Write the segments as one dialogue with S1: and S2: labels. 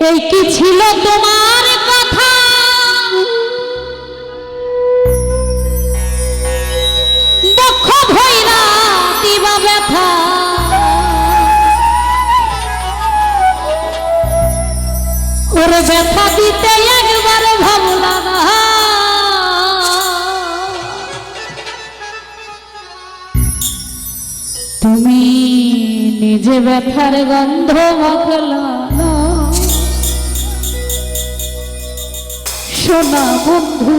S1: এই কি ছিল তোমার কথা দুঃখ ভইরা দিবা ব্যথা ওরে ব্যথা দিতে একবার ভাবলা না তুমি নিজে ব্যথার গন্ধ মাখলা না সোনা বন্ধু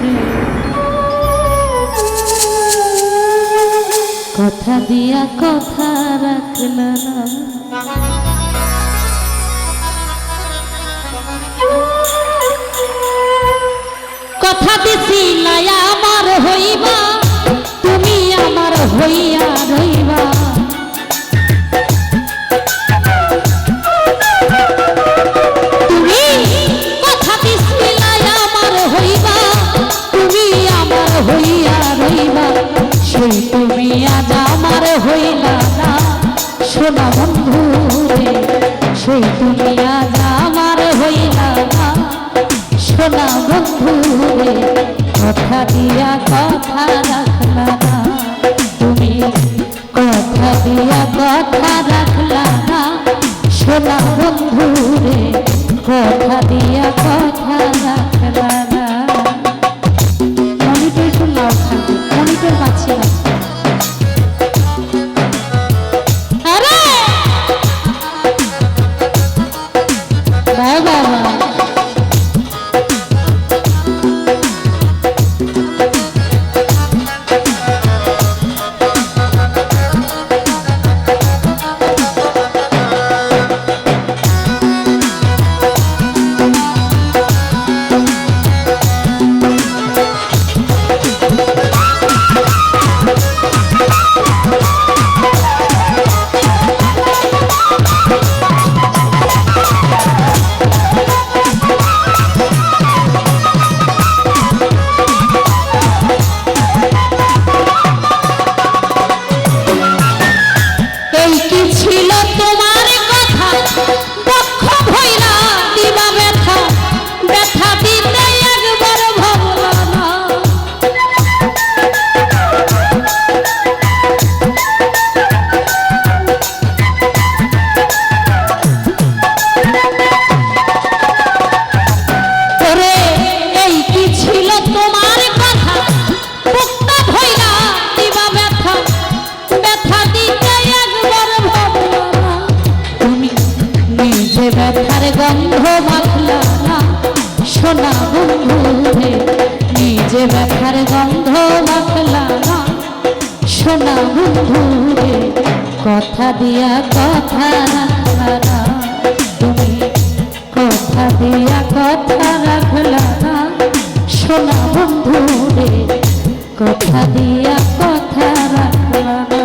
S1: রে কথা দিয়া কথা রাখলা না কথা দিছিলা আমার হইবা তুমি আমার হইয়া রইবা সেই তুমি আজ আমার হইলা না সোনা বন্ধু রে সেই তুমি আজ আমার হইলা না সোনা বন্ধু রে কথা দিয়া কথা রাখলা না তুমি কথা দিয়া কথা রাখলা না সোনা বন্ধু রে কথা দিয়া কথা রাখলা না মনিটর শুনলাম মনিটর পাচ্ছি না ব্যথার গন্ধ মাখলা না সোনা বন্ধু রে নিজে ব্যথার গন্ধ মাখলা না সোনা বন্ধু রে কথা দিয়া কথা রাখলা না তুমি কথা দিয়া কথা রাখলা না সোনা বন্ধু রে কথা দিয়া কথা রাখলা না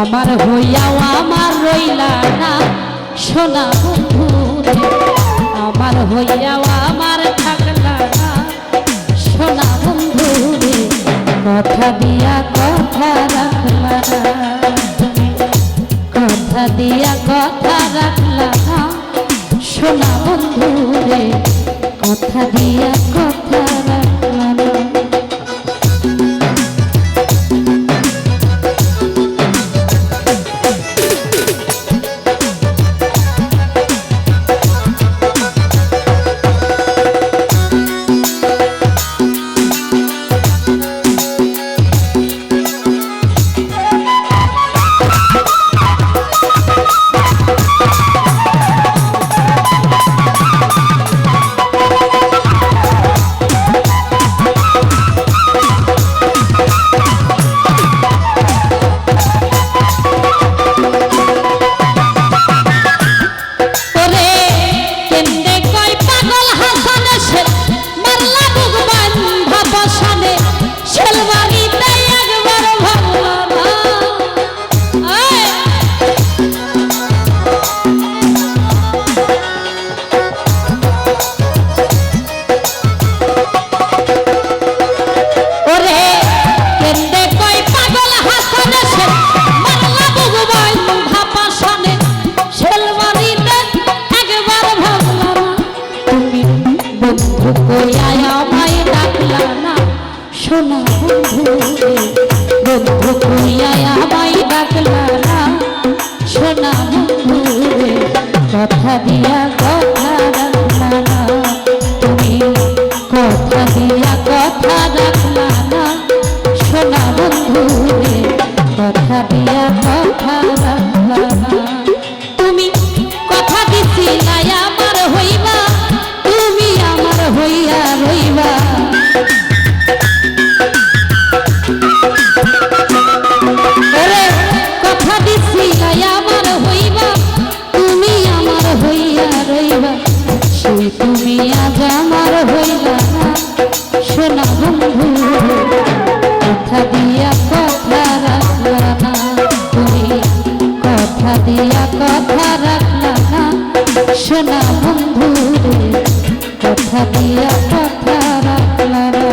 S1: আমার হইয়াও আমার রইলা না সোনা বন্ধু রে, আমার হইয়াও আমার থাকলা না সোনা বন্ধু রে, কথা দিয়া কথা রাখলা না তুমি, কথা দিয়া কথা রাখলা না সোনা বন্ধু রে, কথা দিয়া কথা রাখলা না। সোনা বন্ধু রে, বন্ধু কইয়া আমায় ডাকলা না সোনা বন্ধু রে, কথা দিয়া কথা রাখলা না তুমি, কথা দিয়া কথা রাখলা না সোনা বন্ধু রে, কথা দিয়া কথা রাখলা না তুমি, কথা দিছিলা আমার হইবা তুমি আমার হইয়া রইবা, তুমি আজ আমার হইলা না সোনা বন্ধু, কথা দিয়া কথা রাখলা না তুমি, কথা দিয়া কথা রাখলা না সোনা বন্ধু রে, কথা দিয়া কথা রাখলা না।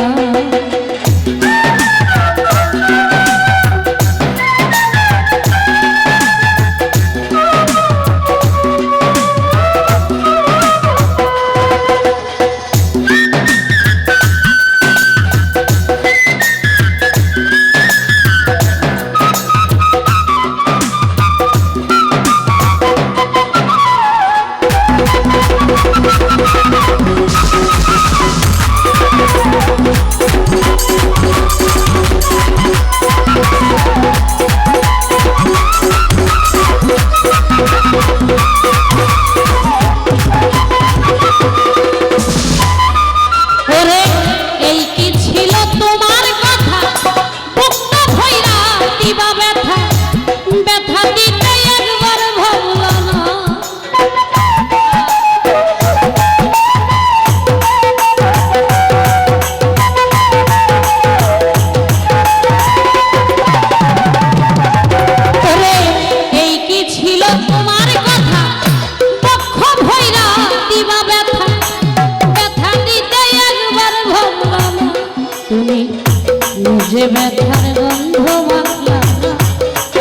S1: যে ব্যথার গন্ধ মাখলা না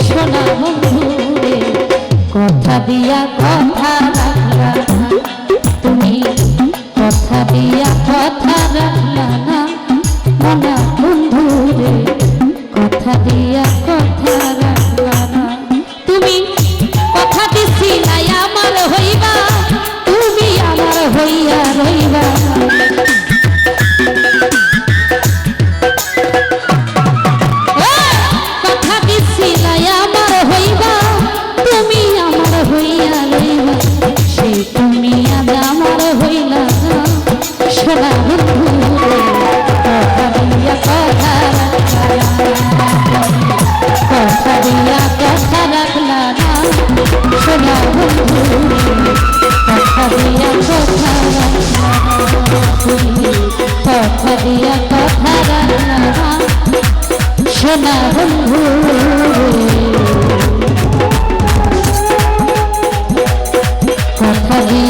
S1: সোনা বন্ধু রে, কথা দিয়া কথা রাখলা না তুমি, কথা দিয়া কথা রাখলা না সোনা বন্ধু রে, কথা দিয়া কথা রাখলা না তুমি, কথা দিছিলা আমার হইবা তুমি আমার হইয়া রইবা, সোনা বন্ধু রে, কথা দিয়া কথা রাখলা না, কথা দিয়া কথা রাখলা না সোনা বন্ধু রে, কথা দিয়া কথা রাখলা না তুমি, কথা দিয়া কথা রাখলা না সোনা বন্ধু রে। কথা